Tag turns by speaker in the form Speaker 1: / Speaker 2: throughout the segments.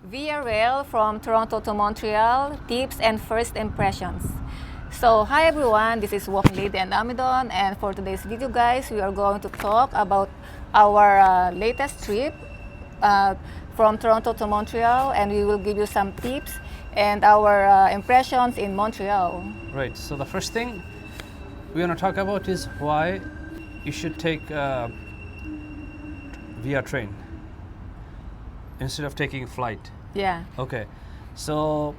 Speaker 1: Via Rail from Toronto to Montreal, tips and first impressions. So hi everyone, this is Walking Lady and Amidon, and for today's video guys, we are going to talk about our latest trip uh, from Toronto to Montreal, and we will give you some tips and our impressions in Montreal.
Speaker 2: Right. So the first thing we want to talk about is why you should take via train instead of taking flight.
Speaker 1: Yeah.
Speaker 2: Okay. So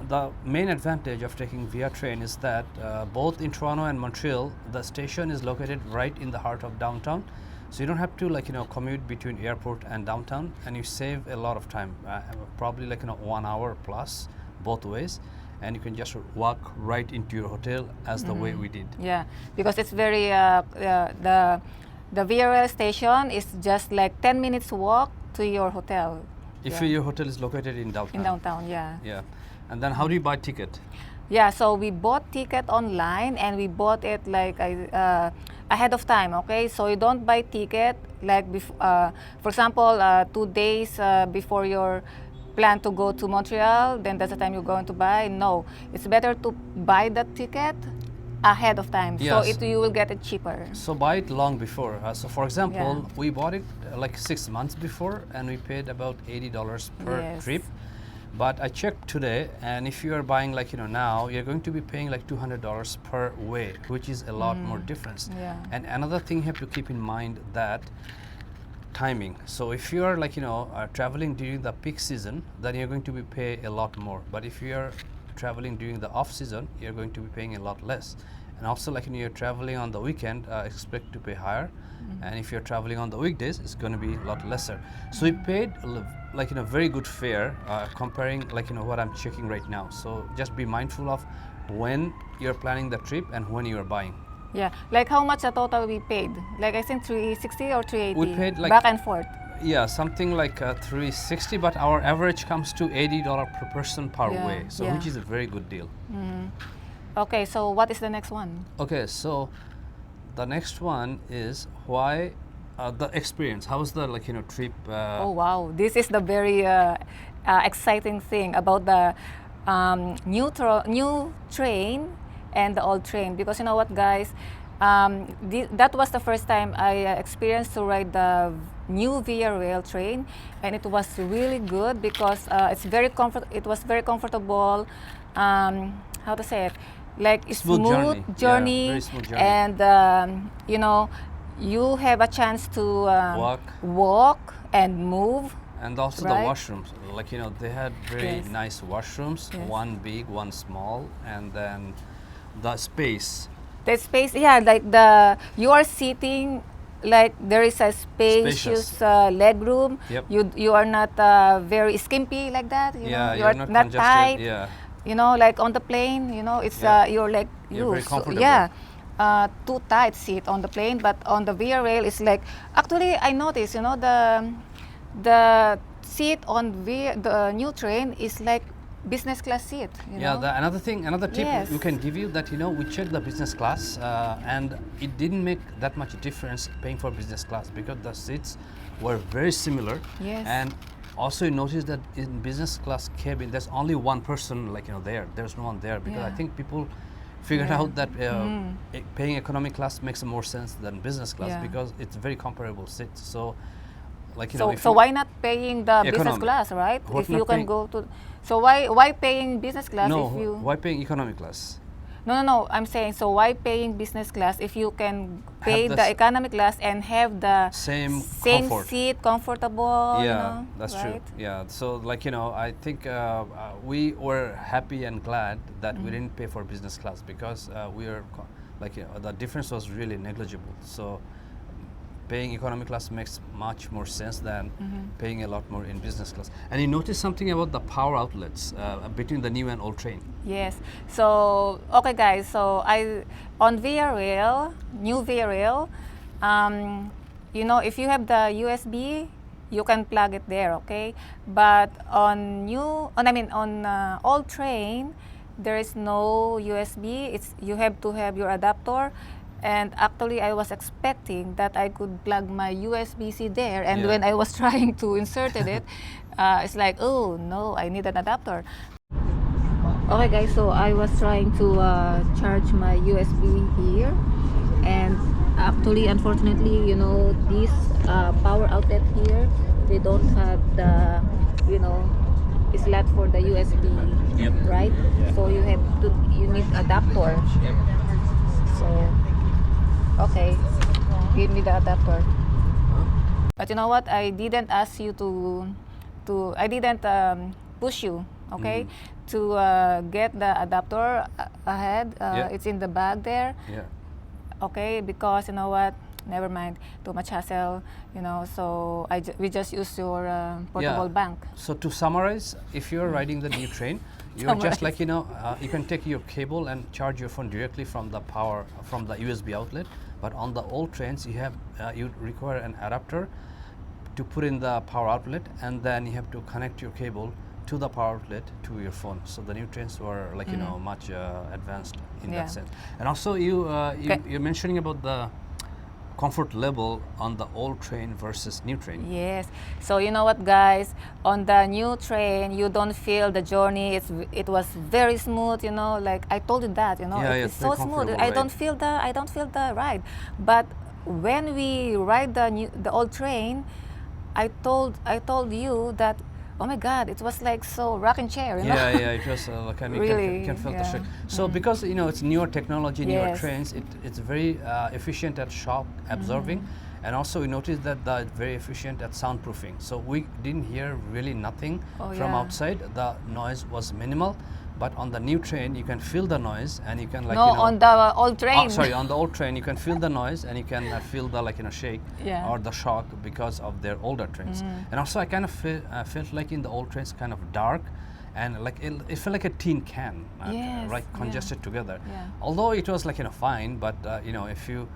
Speaker 2: the main advantage of taking via train is that both in Toronto and Montreal, the station is located right in the heart of downtown. So you don't have to commute between airport and downtown, and you save a lot of time, probably 1 hour plus both ways, and you can just walk right into your hotel as the way we did.
Speaker 1: Yeah, because it's very the VRL station is just like 10 minutes walk to your hotel.
Speaker 2: If
Speaker 1: Yeah.
Speaker 2: your hotel is located in downtown.
Speaker 1: In downtown, yeah.
Speaker 2: Yeah. And then how do you buy ticket?
Speaker 1: Yeah, so we bought ticket online and we bought it ahead of time, okay? So you don't buy ticket for example, 2 days before your plan to go to Montreal, then that's the time you're going to buy. No, it's better to buy the ticket ahead of time,
Speaker 2: Yes.
Speaker 1: so you will get it cheaper.
Speaker 2: So buy it long before. So for example,
Speaker 1: Yeah.
Speaker 2: we bought it like 6 months before, and we paid about $80 per
Speaker 1: Yes.
Speaker 2: trip. But I checked today, and if you are buying now, you're going to be paying like $200 per way, which is a lot more difference.
Speaker 1: Yeah.
Speaker 2: And another thing you have to keep in mind that timing. So if you are traveling during the peak season, then you're going to be pay a lot more. But if you are traveling during the off season, you're going to be paying a lot less. And also you're traveling on the weekend, expect to pay higher. And if you're traveling on the weekdays, it's going to be a lot lesser. So we paid very good fare comparing what I'm checking right now. So just be mindful of when you're planning the trip and when you are buying.
Speaker 1: Yeah, like how much a total we paid? Like I think 360 or 380.
Speaker 2: We paid
Speaker 1: back and forth.
Speaker 2: Yeah, something like 360, but our average comes to $80 per person per
Speaker 1: Yeah,
Speaker 2: way, so
Speaker 1: yeah.
Speaker 2: which is a very good deal.
Speaker 1: Okay, so what is the next one?
Speaker 2: Okay, so the next one is why the experience. How's the trip?
Speaker 1: Oh wow, this is the very exciting thing about the new train and the old train, because you know what guys, that was the first time I experienced to ride the new Via Rail train, and it was really good because it was very comfortable. How to say it? Like
Speaker 2: Smooth journey.
Speaker 1: journey,
Speaker 2: Yeah, very smooth journey.
Speaker 1: and you have a chance to walk and move.
Speaker 2: And also
Speaker 1: Right.
Speaker 2: the washrooms, they had very
Speaker 1: Yes.
Speaker 2: nice washrooms,
Speaker 1: Yes.
Speaker 2: one big, one small, and then the space.
Speaker 1: The space, yeah, you are sitting, like there is a spacious leg room.
Speaker 2: Yep.
Speaker 1: You are not very skimpy like that. You know, you
Speaker 2: you're
Speaker 1: are
Speaker 2: not
Speaker 1: not
Speaker 2: congested.
Speaker 1: tight.
Speaker 2: Yeah.
Speaker 1: You know, like on the plane, it's
Speaker 2: Yeah.
Speaker 1: you're like
Speaker 2: You're very
Speaker 1: so,
Speaker 2: comfortable.
Speaker 1: yeah, too tight seat on the plane, but on the Via Rail it's like actually I noticed, the seat on the new train is like business class seat.
Speaker 2: Yeah, another tip
Speaker 1: Yes.
Speaker 2: we can give you that we checked the business class and it didn't make that much difference paying for business class because the seats were very similar.
Speaker 1: Yes.
Speaker 2: And also you notice that in business class cabin there's only one person there's no one there because I
Speaker 1: Yeah.
Speaker 2: think people figured
Speaker 1: Yeah.
Speaker 2: out that paying economy class makes more sense than business class
Speaker 1: Yeah.
Speaker 2: because it's very comparable seats. So
Speaker 1: So why not paying the business
Speaker 2: Economy.
Speaker 1: class, right?
Speaker 2: What
Speaker 1: If you
Speaker 2: not
Speaker 1: can
Speaker 2: paying?
Speaker 1: go to, so why paying business class
Speaker 2: no,
Speaker 1: if you?
Speaker 2: why paying economy class?
Speaker 1: No. I'm saying, so why paying business class if you can pay
Speaker 2: the
Speaker 1: the
Speaker 2: s-
Speaker 1: economy class and have the
Speaker 2: Same comfort.
Speaker 1: seat, comfortable?
Speaker 2: Yeah, that's
Speaker 1: right?
Speaker 2: true. Yeah, so I think we were happy and glad that we didn't pay for business class because we are the difference was really negligible. So paying economy class makes much more sense than paying a lot more in business class. And you notice something about the power outlets between the new and old train.
Speaker 1: Yes. So okay, guys. So on Via Rail, new Via Rail, if you have the USB, you can plug it there. Okay. But on old train, there is no USB. You have to have your adapter, And actually, I was expecting that I could plug my USB-C there. And
Speaker 2: Yeah.
Speaker 1: when I was trying to insert it, it's like, oh no, I need an adapter. Okay guys, so I was trying to charge my USB here, and actually, unfortunately, you know, this power outlet here, they don't have the, you know, slot for the USB,
Speaker 2: Yep.
Speaker 1: right?
Speaker 2: Yeah.
Speaker 1: So you need adapter.
Speaker 2: Yep.
Speaker 1: So, okay, give me the adapter. But you know what? I didn't ask you I didn't push you, okay, to get the adapter ahead.
Speaker 2: Yeah.
Speaker 1: It's in the bag there,
Speaker 2: Yeah.
Speaker 1: okay, because you know what? Never mind, too much hassle, you know. So we just use your portable bank.
Speaker 2: So to summarize, if you're riding the new train, you're just like, you know, you can take your cable and charge your phone directly from the power, from the USB outlet. But on the old trains, you require an adapter to put in the power outlet, and then you have to connect your cable to the power outlet to your phone. So the new trains were like, you know, much advanced in
Speaker 1: Yeah.
Speaker 2: that sense. And also you're mentioning about the comfort level on the old train versus new train.
Speaker 1: Yes. So you know what, guys? On the new train, you don't feel the journey. It was very smooth. You know, like I told you that. You know,
Speaker 2: Yeah,
Speaker 1: it's
Speaker 2: very
Speaker 1: so smooth.
Speaker 2: comfortable
Speaker 1: I
Speaker 2: ride.
Speaker 1: don't feel the ride. But when we ride the old train, I told you that, oh my God, it was like so rocking chair. You know?
Speaker 2: Yeah, yeah, it was like, I mean,
Speaker 1: Really,
Speaker 2: you can feel the
Speaker 1: yeah.
Speaker 2: shake. So because, you know, it's newer technology, newer
Speaker 1: Yes.
Speaker 2: trains, it's very efficient at shock absorbing, and also we noticed that it's very efficient at soundproofing. So we didn't hear really nothing
Speaker 1: Oh,
Speaker 2: from
Speaker 1: yeah.
Speaker 2: outside. The noise was minimal, but on the new train you can feel the noise, and you can like,
Speaker 1: No,
Speaker 2: you know,
Speaker 1: on the old train.
Speaker 2: sorry, on the old train you can feel the noise, and you can feel the, like, you know, shake
Speaker 1: Yeah.
Speaker 2: or the shock because of their older trains. And also I kind of felt like in the old trains kind of dark, and like it felt like a tin can,
Speaker 1: Yes,
Speaker 2: right,
Speaker 1: yeah.
Speaker 2: congested together.
Speaker 1: Yeah.
Speaker 2: Although it was like, you know, fine, but you know, if you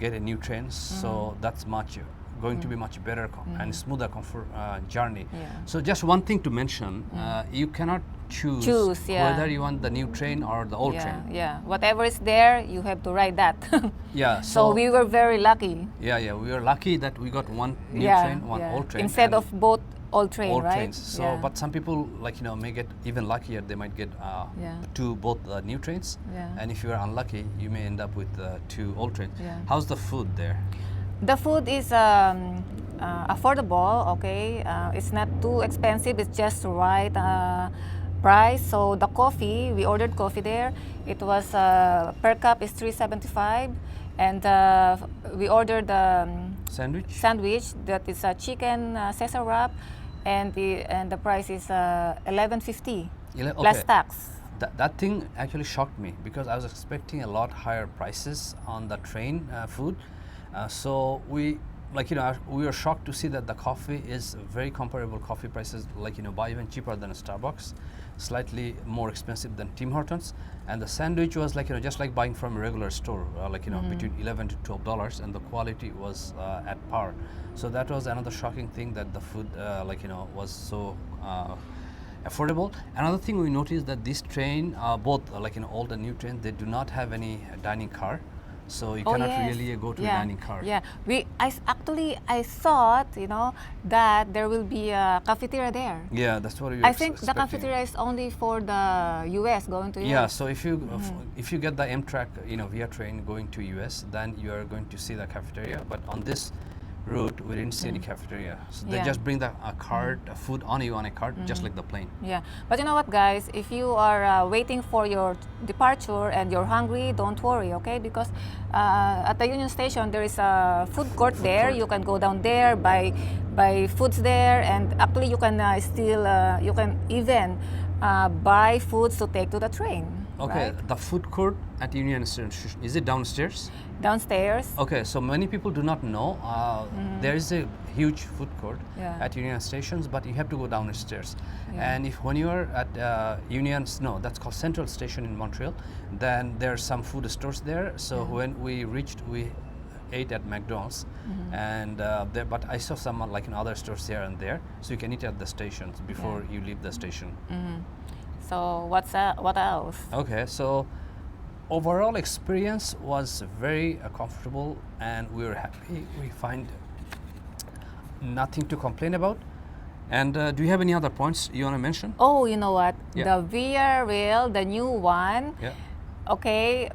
Speaker 2: get a new train, so that's going to be much better and smoother comfort journey.
Speaker 1: Yeah.
Speaker 2: So just one thing to mention, you cannot choose,
Speaker 1: yeah.
Speaker 2: whether you want the new train or the old
Speaker 1: Yeah,
Speaker 2: train.
Speaker 1: yeah. Whatever is there, you have to ride that.
Speaker 2: Yeah.
Speaker 1: So we were very lucky.
Speaker 2: Yeah, yeah. We were lucky that we got one new
Speaker 1: Yeah,
Speaker 2: train, one
Speaker 1: yeah.
Speaker 2: old train,
Speaker 1: instead
Speaker 2: and
Speaker 1: of both old train,
Speaker 2: old
Speaker 1: right?
Speaker 2: trains. So,
Speaker 1: yeah.
Speaker 2: but some people, like, you know, may get even luckier. They might get
Speaker 1: Yeah.
Speaker 2: both new trains,
Speaker 1: Yeah.
Speaker 2: and if you are unlucky, you may end up with 2 old trains.
Speaker 1: Yeah.
Speaker 2: How's the food there?
Speaker 1: The food is affordable, okay? It's not too expensive, it's just right price. So the coffee, we ordered coffee there. It was per cup is $3.75, and we ordered
Speaker 2: Sandwich?
Speaker 1: sandwich that is a chicken Caesar wrap, and the price is $11.50 plus
Speaker 2: Okay.
Speaker 1: tax.
Speaker 2: That thing actually shocked me because I was expecting a lot higher prices on the train food. So we, like, you know, we were shocked to see that the coffee is very comparable coffee prices, like, you know, buy even cheaper than a Starbucks, slightly more expensive than Tim Hortons, and the sandwich was like, you know, just like buying from a regular store, like, you know, between $11 to $12, and the quality was at par. So that was another shocking thing, that the food, like, you know, was so affordable. Another thing we noticed that this train, both like, you know, old and new trains, they do not have any dining car. So you cannot
Speaker 1: yes.
Speaker 2: really go to
Speaker 1: yeah.
Speaker 2: a dining car.
Speaker 1: Yeah, I thought, you know, that there will be a cafeteria there.
Speaker 2: Yeah, that's what we
Speaker 1: I think the
Speaker 2: expecting.
Speaker 1: cafeteria is only for the US, going to US.
Speaker 2: Yeah, so if you get the Amtrak, you know, via train going to US, then you are going to see the cafeteria. But on this route, we didn't see any cafeteria. So they
Speaker 1: Yeah.
Speaker 2: just bring the cart, food on you on a cart, just like the plane.
Speaker 1: Yeah, but you know what, guys? If you are waiting for your departure and you're hungry, don't worry, okay? Because at the Union Station there is a food court there.
Speaker 2: court.
Speaker 1: You can go down there, buy foods there, and actually you can you can even buy foods to take to the train.
Speaker 2: Okay,
Speaker 1: right?
Speaker 2: the food court at Union Station, is it downstairs?
Speaker 1: Downstairs.
Speaker 2: Okay, so many people do not know there is a huge food court
Speaker 1: Yeah.
Speaker 2: at Union Stations, but you have to go downstairs.
Speaker 1: Yeah.
Speaker 2: And when you are at that's called Central Station in Montreal, then there are some food stores there. So when we reached, we ate at McDonald's, and but I saw some like in other stores here and there, so you can eat at the stations before you leave the station.
Speaker 1: So what else?
Speaker 2: Okay, so overall experience was very comfortable, and we were happy. We find nothing to complain about. And do you have any other points you want to mention?
Speaker 1: Oh, you know what?
Speaker 2: Yeah.
Speaker 1: The VR rail, the new one.
Speaker 2: Yeah.
Speaker 1: Okay.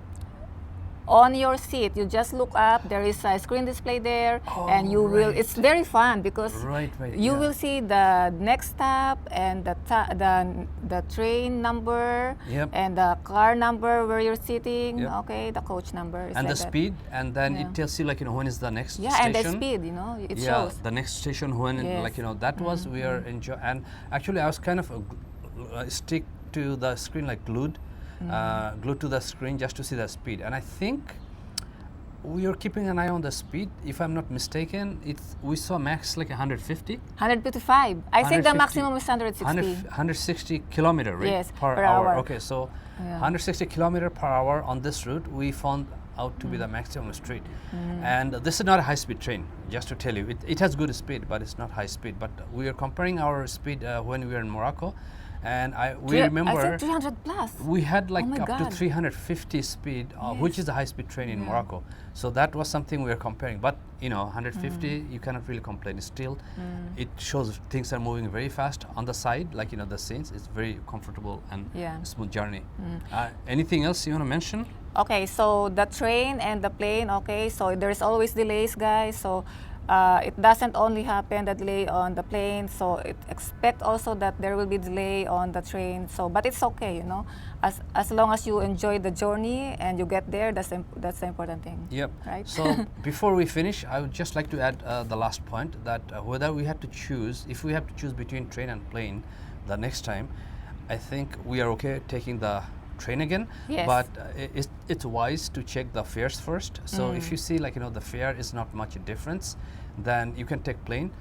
Speaker 1: On your seat, you just look up. There is a screen display there, and you will.
Speaker 2: right.
Speaker 1: It's very fun because
Speaker 2: Right.
Speaker 1: you
Speaker 2: yeah.
Speaker 1: will see the next stop and the train number
Speaker 2: Yep.
Speaker 1: and the car number where you're sitting.
Speaker 2: Yep.
Speaker 1: Okay, the coach number. It's
Speaker 2: And
Speaker 1: like
Speaker 2: the
Speaker 1: that.
Speaker 2: speed, and then
Speaker 1: Yeah.
Speaker 2: it tells you like when is the next
Speaker 1: Yeah,
Speaker 2: station.
Speaker 1: and the speed. It
Speaker 2: Yeah,
Speaker 1: shows.
Speaker 2: the next station when
Speaker 1: Yes.
Speaker 2: that was we are enjoy. And actually, I was kind of stick to the screen like glued to the screen just to see the speed. And I think we are keeping an eye on the speed. If I'm not mistaken, we saw max like 150.
Speaker 1: 155. I think the
Speaker 2: 150.
Speaker 1: maximum is 160.
Speaker 2: 160 kilometer, right?
Speaker 1: Yes,
Speaker 2: per
Speaker 1: per
Speaker 2: hour.
Speaker 1: hour.
Speaker 2: Okay, so
Speaker 1: Yeah.
Speaker 2: 160 kilometer per hour on this route we found out to be the maximum speed. And this is not a high-speed train, just to tell you. It has good speed, but it's not high speed. But we are comparing our speed when we were in Morocco, and we
Speaker 1: I
Speaker 2: remember
Speaker 1: think 300 plus.
Speaker 2: we had like
Speaker 1: my
Speaker 2: up to
Speaker 1: God.
Speaker 2: 350 speed, which is a high-speed train in Morocco. So that was something we were comparing. But 150, you cannot really complain. Still, it shows things are moving very fast on the side, like the scenes. It's very comfortable and
Speaker 1: Yeah.
Speaker 2: smooth journey. Anything else you want to mention?
Speaker 1: Okay, so the train and the plane, okay, so there's always delays, guys. So it doesn't only happen the delay on the plane, so expect also that there will be delay on the train. So, but it's okay, as long as you enjoy the journey and you get there, that's the important thing.
Speaker 2: Yep.
Speaker 1: Right?
Speaker 2: So before we finish, I would just like to add the last point that whether we have to choose, if we have to choose between train and plane, the next time, I think we are okay taking the train again.
Speaker 1: Yes.
Speaker 2: But it's wise to check the fares first. So if you see the fare is not much a difference, then you can take plane.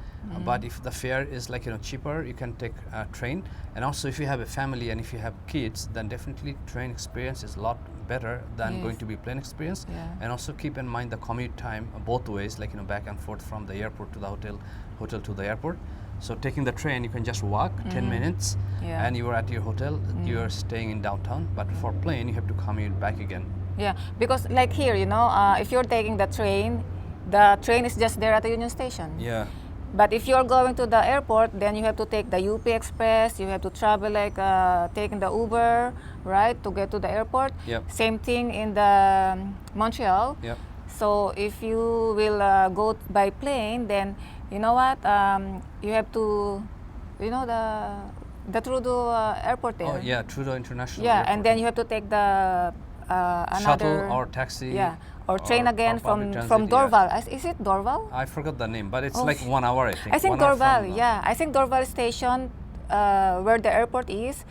Speaker 2: But if the fare is cheaper, you can take train. And also if you have a family and if you have kids, then definitely train experience is a lot better than
Speaker 1: Yes.
Speaker 2: going to be plane experience.
Speaker 1: Yeah.
Speaker 2: And also keep in mind the commute time both ways, back and forth from the airport to the hotel to the airport. So taking the train, you can just walk 10 minutes,
Speaker 1: Yeah.
Speaker 2: and you are at your hotel. You are staying in downtown. But for plane, you have to commute back again.
Speaker 1: Yeah, because like here, if you're taking the train is just there at the Union Station.
Speaker 2: Yeah.
Speaker 1: But if you're going to the airport, then you have to take the UP Express. You have to travel taking the Uber, right, to get to the airport.
Speaker 2: Yep.
Speaker 1: Same thing in the Montreal.
Speaker 2: Yep.
Speaker 1: So if you will go by plane, then you know what? You have to, the Trudeau airport there.
Speaker 2: Oh yeah, Trudeau International.
Speaker 1: Yeah,
Speaker 2: Airport.
Speaker 1: and then you have to take the another
Speaker 2: shuttle or taxi.
Speaker 1: Yeah, or train again
Speaker 2: public
Speaker 1: from
Speaker 2: transit, yeah.
Speaker 1: Dorval. Is it Dorval?
Speaker 2: I forgot the name, but it's
Speaker 1: Oh,
Speaker 2: like 1 hour, I think.
Speaker 1: I think
Speaker 2: 1 hour
Speaker 1: Dorval.
Speaker 2: from,
Speaker 1: Yeah, I think Dorval Station, where the airport is,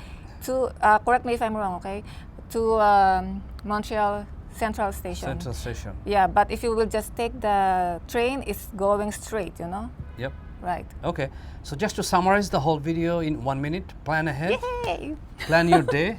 Speaker 1: to correct me if I'm wrong. Okay, to Montreal Central Station.
Speaker 2: Central Station.
Speaker 1: Yeah, but if you will just take the train, it's going straight.
Speaker 2: Yep.
Speaker 1: Right.
Speaker 2: Okay. So just to summarize the whole video in 1 minute, plan ahead.
Speaker 1: Yay!
Speaker 2: Plan your day.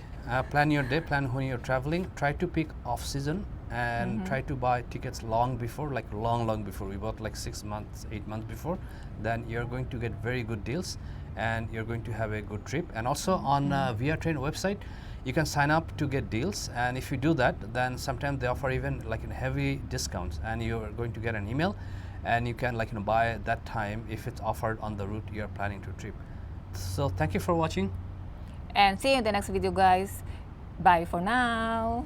Speaker 2: Plan when you're traveling. Try to pick off season and try to buy tickets long before, long before. We bought 6 months, 8 months before. Then you're going to get very good deals and you're going to have a good trip. And also on VR Train website, you can sign up to get deals. And if you do that, then sometimes they offer even heavy discounts, and you're going to get an email, and you can buy at that time if it's offered on the route you're planning to trip. So thank you for watching.
Speaker 1: And see you in the next video, guys. Bye for now.